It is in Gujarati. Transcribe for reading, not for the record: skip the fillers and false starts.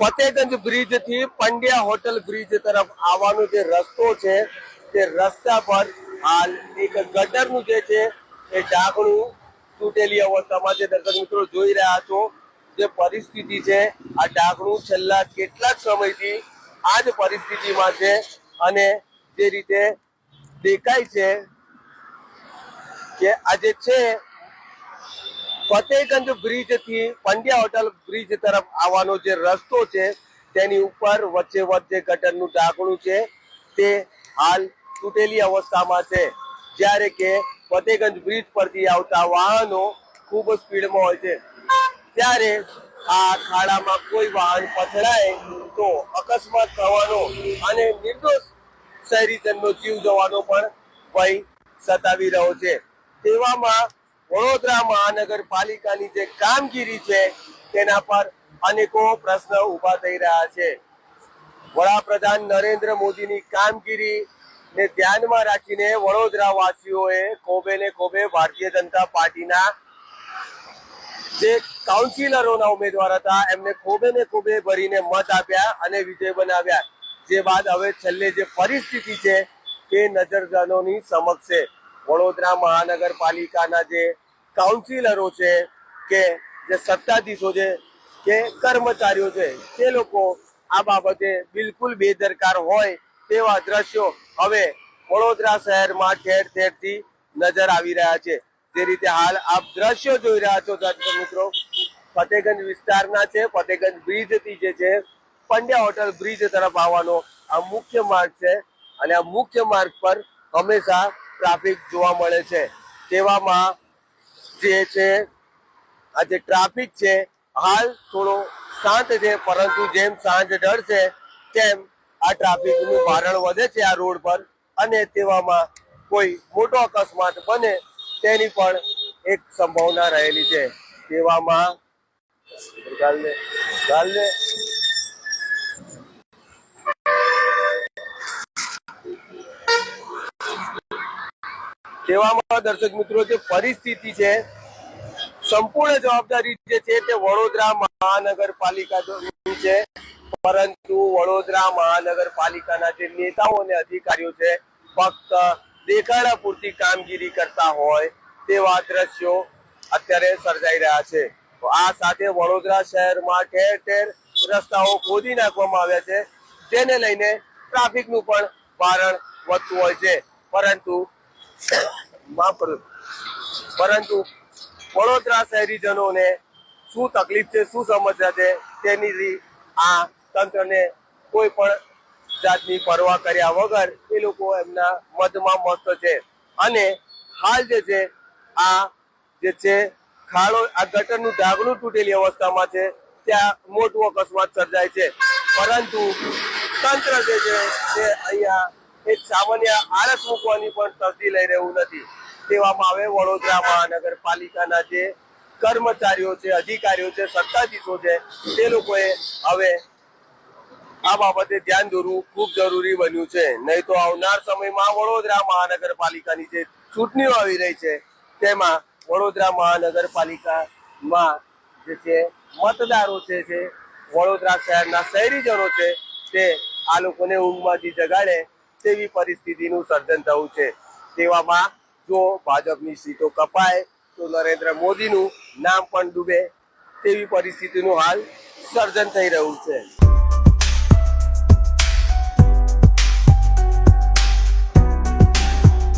ફતેગંજ બ્રિજ થી પંડ્યા હોટલ બ્રિજ તરફ આવવાનો જે રસ્તો છે તે રસ્તા પર હાલ એક ગટરનું જે છે એ ઢાંકણું તૂટેલી અવસ્થામાં છે। દર્શક મિત્રો જોઈ રહ્યા છો જે પરિસ્થિતિ છે, આ ઢાંકણું છેલ્લા કેટલાક સમયથી આ જ પરિસ્થિતિમાં છે અને જે રીતે દેખાય છે કે આજે છે ફતેગંજ બ્રિજ થી પંડ્યા હોટલ બ્રિજ તરફ આવવાનો જે રસ્તો છે તેની ઉપર વચ્ચે વચ્ચે ગટરનું ઢાંકણું છે તે હાલ તૂટેલી અવસ્થામાં છે। જ્યારે કે ફતેગંજ બ્રિજ પરથી આવતા વાહનો ખૂબ સ્પીડમાં હોય છે, ત્યારે આ ખાડામાં કોઈ વાહન પછડાય તો અકસ્માત થવાનો અને નિર્દોષ શહેરીજનનો જીવ જવાનો પણ ભય સતાવી રહ્યો છે। તેવામાં વડોદરા મહાનગરપાલિકાની જે કામગીરી છે તેના પર અનેકો પ્રશ્ન ઉભા થઈ રહ્યા છે। વડાપ્રધાન નરેન્દ્ર મોદીની કામગીરી ને ધ્યાનમાં રાખીને વડોદરા વાસીઓએ ખોબે ને ખોબે ભારતીય જનતા પાર્ટીના જે કાઉન્સિલરોના ઉમેદવાર હતા એમને ખોબે ને ખોબે ભરીને મત આપ્યા અને વિજય બનાવ્યા। જે બાદ હવે છેલ્લે જે પરિસ્થિતિ છે તે નજરજનોની સમક્ષ છે। વડોદરા મહાનગરપાલિકાના જે કાઉન્સિલરો છે કે જે સત્તાધીશો છે કે કર્મચારીઓ છે તે લોકો આ બાબતે બિલકુલ બેદરકાર હોય તેવા દ્રશ્યો હવે વડોદરા શહેરમાં ઠેર ઠેરથી નજર આવી રહ્યા છે। જે રીતે હાલ આપ દ્રશ્યો જોઈ રહ્યા છો દર્શક મિત્રો, ફતેગંજ વિસ્તારના છે। ફતેગંજ બ્રિજ થી જે છે પંડ્યા હોટલ બ્રિજ તરફ આવવાનો આ મુખ્ય માર્ગ છે અને આ મુખ્ય માર્ગ પર હંમેશા ટ્રાફિક જોવા મળે છે। તેવામાં જે છે આ જે ટ્રાફિક છે હાલ થોડો શાંત છે, પરંતુ જેમ સાંજ ઢળશે તેમ આ ટ્રાફિકનું ભારણ વધે છે આ રોડ પર અને તેવામાં કોઈ મોટો અકસ્માત બને તેની પણ એક સંભાવના રહેલી છે। તેવામાં દર્શક મિત્રો જે પરિસ્થિતિ છે સંપૂર્ણ જવાબદારી જે છે તે વડોદરા મહાનગરપાલિકાની છે, પરંતુ વડોદરા મહાનગરપાલિકાના જે નેતાઓ અને અધિકારીઓ છે ફક્ત દેખાડા પૂરતી કામગીરી કરતા હોય તેવા દ્રશ્યો અત્યારે સર્જાઈ રહ્યા છે। તો આ સાથે વડોદરા શહેરમાં ઠેર ઠેર રસ્તાઓ ખોદી નાખવામાં આવ્યા છે, જેને લઈને ટ્રાફિકનું પણ ભારણ વધતું હોય છે। પરંતુ વડોદરા શહેરીજનોને શું તકલીફ છે, શું સમસ્યા છે તેની આ તંત્રને કોઈ પણ જાતની પરવા કર્યા વગર એ લોકો એમના મતમાં મસ્ત છે। અને હાલ જે છે આ જે છે ખાડો આ ગટરનું ઢાંકણું તૂટેલી અવસ્થામાં છે, ત્યાં મોટું અકસ્માત સર્જાય છે, પરંતુ તંત્ર જે છે તે અહીંયા એક સામાન્ય આળસ મૂકવાની પણ તરજી લઈ રહ્યું નથી। તેવામાં હવે વડોદરા મહાનગરપાલિકાના જે કર્મચારીઓ છે, અધિકારીઓ છે, સત્તાધીશો છે તે લોકોએ હવે આ બાબતે ધ્યાન દોરવું ખૂબ જરૂરી બન્યું છે। નહીં તો આવનાર સમયમાં વડોદરા મહાનગરપાલિકાની જે ચૂંટણીઓ આવી રહી છે તેમાં વડોદરા મહાનગરપાલિકામાં જે છે મતદારો છે વડોદરા શહેરના શહેરીજનો છે તે આ લોકોને ઊંઘમાંથી જગાડે તેવી પરિસ્થિતિનું સર્જન થયું છે। તેવામાં જો ભાજપની સીટો કપાય તો નરેન્દ્ર મોદીનું નામ પણ ડૂબે તેવી પરિસ્થિતિનું હાલ સર્જન થઈ રહ્યું છે।